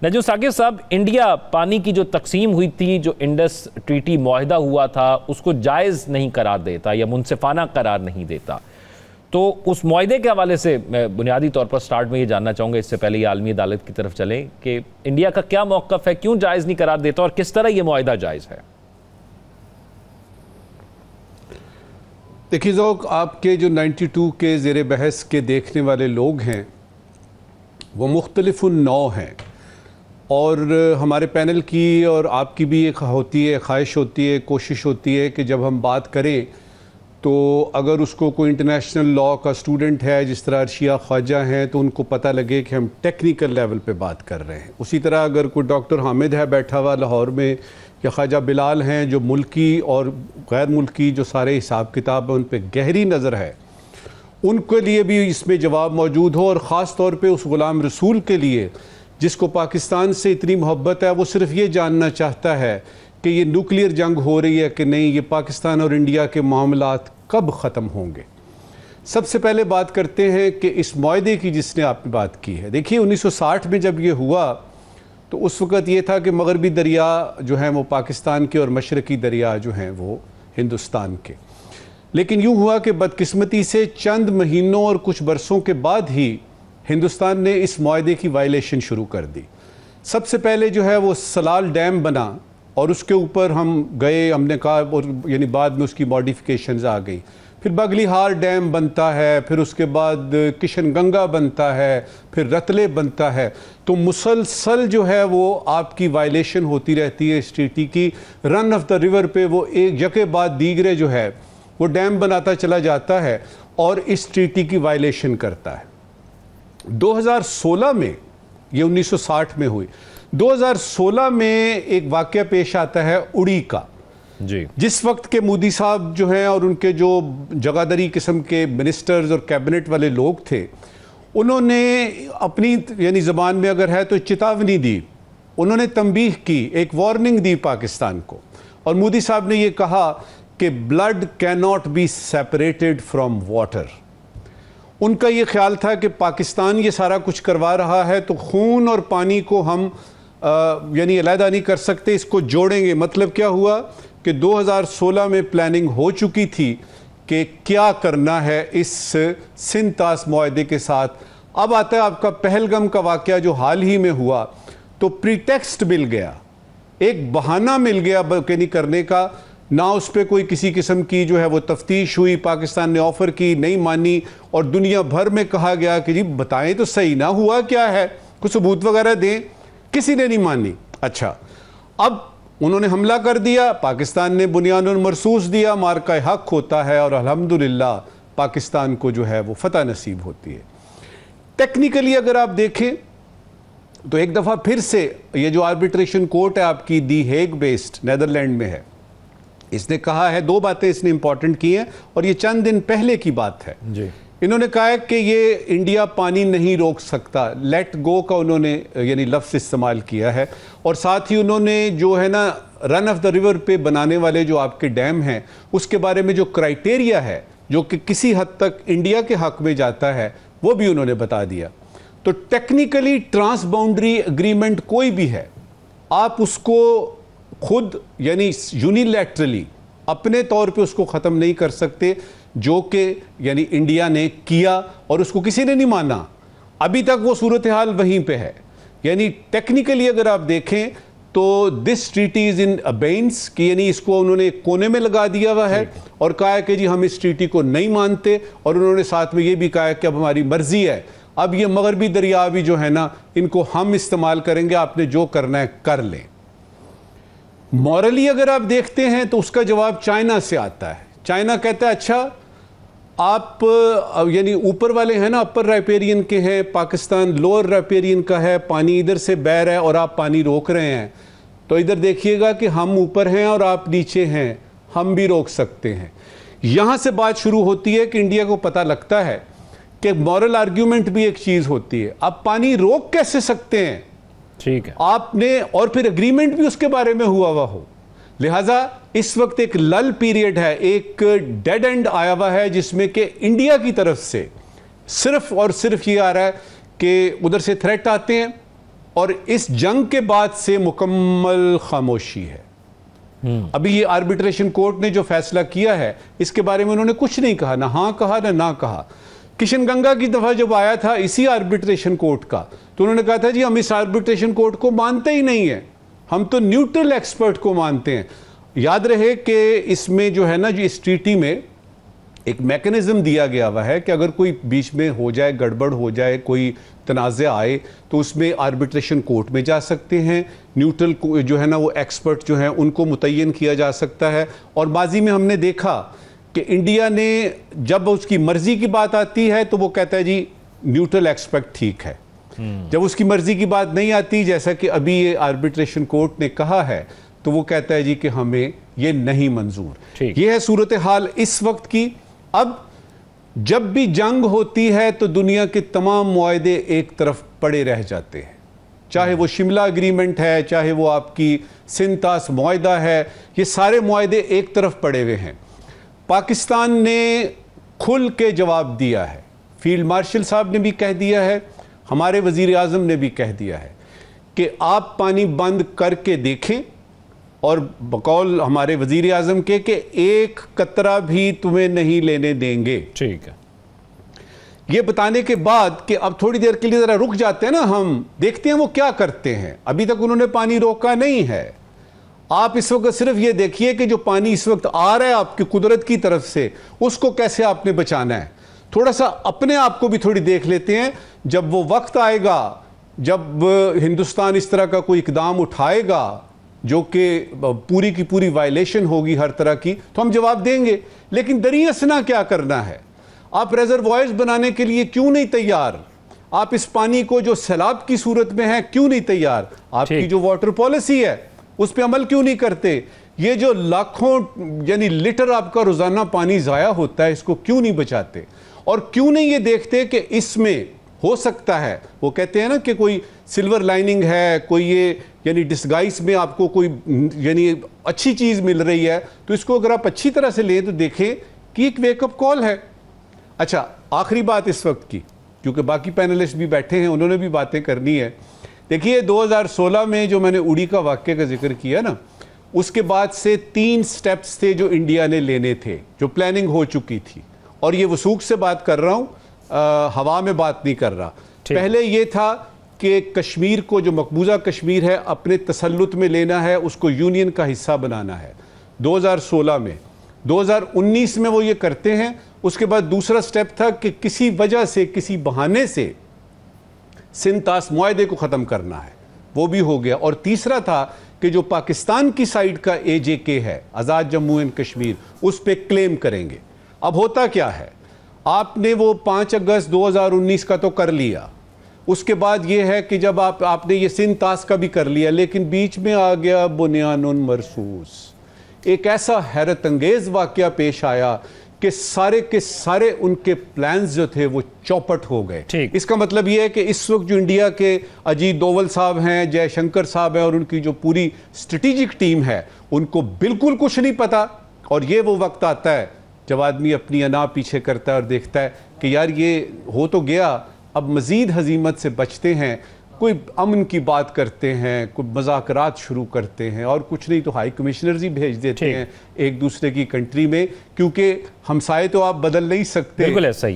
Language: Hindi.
नजूम साकिब साहब, इंडिया पानी की जो तकसीम हुई थी, जो इंडस ट्रीटी मुआहदा हुआ था, उसको जायज़ नहीं करार देता या मुनसिफाना करार नहीं देता। तो उस मुआहदे के हवाले से मैं बुनियादी तौर पर स्टार्ट में ये जानना चाहूँगा, इससे पहले ये आलमी अदालत की तरफ चलें, कि इंडिया का क्या मौक़िफ़ है, क्यों जायज़ नहीं करार देता और किस तरह ये मुआहदा जायज़ है? देखिए ज़ौक़, आपके जो 92 के ज़ेर बहस के देखने वाले लोग हैं वो मुख्तलिफ़ नौ हैं, और हमारे पैनल की और आपकी भी एक होती है, ख्वाहिश होती है, कोशिश होती है कि जब हम बात करें तो अगर उसको कोई इंटरनेशनल लॉ का स्टूडेंट है जिस तरह अर्शिया ख्वाजा हैं तो उनको पता लगे कि हम टेक्निकल लेवल पे बात कर रहे हैं। उसी तरह अगर कोई डॉक्टर हामिद है बैठा हुआ लाहौर में, या ख्वाजा बिलाल हैं जो मुल्की और गैर मुल्की जो सारे हिसाब किताब है उन पर गहरी नज़र है, उनके लिए भी इसमें जवाब मौजूद हो। और ख़ास तौर पे उस ग़ुलाम रसूल के लिए जिसको पाकिस्तान से इतनी मोहब्बत है, वो सिर्फ ये जानना चाहता है कि ये न्यूक्लियर जंग हो रही है कि नहीं, ये पाकिस्तान और इंडिया के मामलात कब ख़त्म होंगे। सबसे पहले बात करते हैं कि इस मुआहदे की जिसने आपने बात की है। देखिए 1960 में जब ये हुआ तो उस वक़्त ये था कि मगरबी दरिया जो हैं वो पाकिस्तान के और मशरक़ी दरिया जो हैं वो हिंदुस्तान के। लेकिन यूँ हुआ कि बदकिस्मती से चंद महीनों और कुछ बरसों के बाद ही हिंदुस्तान ने इस मुआहदे की वायलेशन शुरू कर दी। सबसे पहले जो है वो सलाल डैम बना और उसके ऊपर हम गए, हमने कहा, और यानी बाद में उसकी मॉडिफिकेशंस आ गई। फिर बगलीहार डैम बनता है, फिर उसके बाद किशनगंगा बनता है, फिर रतले बनता है। तो मुसलसल जो है वो आपकी वायलेशन होती रहती है इस ट्रीटी की। रन ऑफ द रिवर पे वो एक जगह बाद दीगरे जो है वो डैम बनाता चला जाता है और इस ट्रीटी की वायलेशन करता है। 2016 में, ये 1960 में हुई, 2016 में एक वाक़या पेश आता है उड़ी का जी, जिस वक्त के मोदी साहब जो हैं और उनके जो जगादरी किस्म के मिनिस्टर्स और कैबिनेट वाले लोग थे, उन्होंने अपनी यानी ज़बान में अगर है तो चेतावनी दी, उन्होंने तंबीह की, एक वार्निंग दी पाकिस्तान को। और मोदी साहब ने ये कहा कि blood can not be separated from water. उनका ये ख्याल था कि पाकिस्तान ये सारा कुछ करवा रहा है तो खून और पानी को हम यानी अलहदा नहीं कर सकते, इसको जोड़ेंगे। मतलब क्या हुआ कि 2016 में प्लानिंग हो चुकी थी कि क्या करना है इस सिंतास मुआहदे के साथ। अब आता है आपका पहलगाम का वाक़या जो हाल ही में हुआ, तो प्रीटेक्स्ट मिल गया, एक बहाना मिल गया बयानी करने का। ना उस पर कोई किसी किस्म की जो है वो तफ्तीश हुई, पाकिस्तान ने ऑफ़र की, नहीं मानी, और दुनिया भर में कहा गया कि जी बताएं तो सही ना हुआ क्या है, कुछ सबूत वगैरह दें। किसी ने नहीं मानी। अच्छा, अब उन्होंने हमला कर दिया, पाकिस्तान ने बुनियादुन मरसूस दिया, मार्का हक होता है और अल्हम्दुलिल्लाह पाकिस्तान को जो है वो फतह नसीब होती है। टेक्निकली अगर आप देखें तो एक दफ़ा फिर से ये जो आर्बिट्रेशन कोर्ट है आपकी दी हेग बेस्ड नेदरलैंड में है, इसने कहा है, दो बातें इसने इंपॉर्टेंट की हैं और ये चंद दिन पहले की बात है जी। इन्होंने कहा है कि ये इंडिया पानी नहीं रोक सकता, लेट गो का उन्होंने यानी लफ्ज़ इस्तेमाल किया है। और साथ ही उन्होंने जो है ना रन ऑफ द रिवर पे बनाने वाले जो आपके डैम हैं उसके बारे में जो क्राइटेरिया है जो कि किसी हद तक इंडिया के हक में जाता है वो भी उन्होंने बता दिया। तो टेक्निकली ट्रांस बाउंड्री एग्रीमेंट कोई भी है, आप उसको खुद यानी यूनिलैटरली अपने तौर पे उसको ख़त्म नहीं कर सकते, जो कि यानी इंडिया ने किया और उसको किसी ने नहीं माना। अभी तक वो सूरत हाल वहीं पे है। यानी टेक्निकली अगर आप देखें तो दिस ट्रीटी इज़ इन अबेंस, कि यानी इसको उन्होंने कोने में लगा दिया हुआ है और कहा है कि जी हम इस ट्रीटी को नहीं मानते। और उन्होंने साथ में ये भी कहा है कि अब हमारी मर्जी है, अब ये मगरबी दरिया भी जो है ना इनको हम इस्तेमाल करेंगे, आपने जो करना है कर लें। मॉरली अगर आप देखते हैं तो उसका जवाब चाइना से आता है। चाइना कहता है अच्छा आप यानी ऊपर वाले हैं ना, अपर राइपेरियन के हैं, पाकिस्तान लोअर राइपेरियन का है, पानी इधर से बह रहा है और आप पानी रोक रहे हैं, तो इधर देखिएगा कि हम ऊपर हैं और आप नीचे हैं, हम भी रोक सकते हैं। यहाँ से बात शुरू होती है कि इंडिया को पता लगता है कि मॉरल आर्ग्यूमेंट भी एक चीज़ होती है। आप पानी रोक कैसे सकते हैं, ठीक है, आपने, और फिर एग्रीमेंट भी उसके बारे में हुआ हो। लिहाजा इस वक्त एक लल पीरियड है, एक डेड एंड आया हुआ है जिसमें कि इंडिया की तरफ से सिर्फ और सिर्फ ये आ रहा है कि उधर से थ्रेट आते हैं, और इस जंग के बाद से मुकम्मल खामोशी है। अभी ये आर्बिट्रेशन कोर्ट ने जो फैसला किया है इसके बारे में उन्होंने कुछ नहीं कहा, ना हाँ कहा ना कहा। किशन गंगा की दफा जब आया था इसी आर्बिट्रेशन कोर्ट का, तो उन्होंने कहा था जी हम इस आर्बिट्रेशन कोर्ट को मानते ही नहीं है, हम तो न्यूट्रल एक्सपर्ट को मानते हैं। याद रहे कि इसमें जो है ना, जो इस ट्रीटी में एक मैकेनिज्म दिया गया हुआ है कि अगर कोई बीच में हो जाए, गड़बड़ हो जाए, कोई तनाज़ा आए तो उसमें आर्बिट्रेशन कोर्ट में जा सकते हैं। न्यूट्रल जो है ना वो एक्सपर्ट जो हैं उनको मुतय्यन किया जा सकता है। और माजी में हमने देखा कि इंडिया ने जब उसकी मर्जी की बात आती है तो वो कहता है जी न्यूट्रल एक्सपर्ट ठीक है, जब उसकी मर्जी की बात नहीं आती, जैसा कि अभी ये आर्बिट्रेशन कोर्ट ने कहा है, तो वो कहता है जी कि हमें ये नहीं मंजूर। ये है सूरत हाल इस वक्त की। अब जब भी जंग होती है तो दुनिया के तमाम मुआहदे एक तरफ पड़े रह जाते हैं, चाहे वो शिमला एग्रीमेंट है, चाहे वो आपकी सिंतास मुआहदा है, ये सारे मुआहदे एक तरफ पड़े हुए हैं। पाकिस्तान ने खुल के जवाब दिया है, फील्ड मार्शल साहब ने भी कह दिया है, हमारे वजीर आज़म ने भी कह दिया है कि आप पानी बंद करके देखें, और बकौल हमारे वजीर आज़म के कि एक कतरा भी तुम्हें नहीं लेने देंगे। ठीक है। ये बताने के बाद कि अब थोड़ी देर के लिए ज़रा रुक जाते हैं ना, हम देखते हैं वो क्या करते हैं। अभी तक उन्होंने पानी रोका नहीं है। आप इस वक्त सिर्फ ये देखिए कि जो पानी इस वक्त आ रहा है आपकी कुदरत की तरफ से, उसको कैसे आपने बचाना है। थोड़ा सा अपने आप को भी थोड़ी देख लेते हैं। जब वो वक्त आएगा जब हिंदुस्तान इस तरह का कोई इकदाम उठाएगा जो कि पूरी की पूरी वायलेशन होगी हर तरह की, तो हम जवाब देंगे। लेकिन दरिया असना क्या करना है? आप रेजर्वॉयर्स बनाने के लिए क्यों नहीं तैयार? आप इस पानी को जो सैलाब की सूरत में है क्यों नहीं तैयार? आपकी जो वाटर पॉलिसी है उस पर अमल क्यों नहीं करते? ये जो लाखों यानी लीटर आपका रोजाना पानी जाया होता है, इसको क्यों नहीं बचाते? और क्यों नहीं ये देखते कि इसमें हो सकता है, वो कहते हैं ना कि कोई सिल्वर लाइनिंग है, कोई ये यानी डिस्गाइस में आपको कोई यानी अच्छी चीज़ मिल रही है, तो इसको अगर आप अच्छी तरह से लें तो देखें कि एक वेकअप कॉल है। अच्छा, आखिरी बात इस वक्त की, क्योंकि बाकी पैनलिस्ट भी बैठे हैं, उन्होंने भी बातें करनी है। देखिए 2016 में जो मैंने उड़ी का वाक़े का जिक्र किया ना, उसके बाद से 3 स्टेप्स थे जो इंडिया ने लेने थे, जो प्लानिंग हो चुकी थी। और ये वसूख से बात कर रहा हूँ, हवा में बात नहीं कर रहा। पहले ये था कि कश्मीर को, जो मकबूजा कश्मीर है, अपने तसल्लुत में लेना है, उसको यूनियन का हिस्सा बनाना है 2016 में। 2019 में वो ये करते हैं। उसके बाद दूसरा स्टेप था कि किसी वजह से, किसी बहाने से सिंतास मुआहदे को ख़त्म करना है, वो भी हो गया। और तीसरा था कि जो पाकिस्तान की साइड का AJK है, आज़ाद जम्मू एंड कश्मीर, उस पर क्लेम करेंगे। अब होता क्या है, आपने वो 5 अगस्त 2019 का तो कर लिया, उसके बाद ये है कि जब आपने ये सिंतास का भी कर लिया, लेकिन बीच में आ गया बुनियानुन मरसूस। एक ऐसा हैरत अंगेज वाकया पेश आया कि सारे के सारे उनके प्लान्स जो थे वो चौपट हो गए। इसका मतलब ये है कि इस वक्त जो इंडिया के अजीत डोवल साहब हैं, जयशंकर साहब हैं, और उनकी जो पूरी स्ट्रेटेजिक टीम है, उनको बिल्कुल कुछ नहीं पता। और ये वो वक्त आता है जब आदमी अपनी अना पीछे करता है और देखता है कि यार ये हो तो गया, अब मज़ीद हजीमत से बचते हैं, कोई अमन की बात करते हैं, कोई मज़ाकरात शुरू करते हैं, और कुछ नहीं तो हाई कमिश्नर्स ही भेज देते हैं एक दूसरे की कंट्री में, क्योंकि हमसाए तो आप बदल नहीं सकते,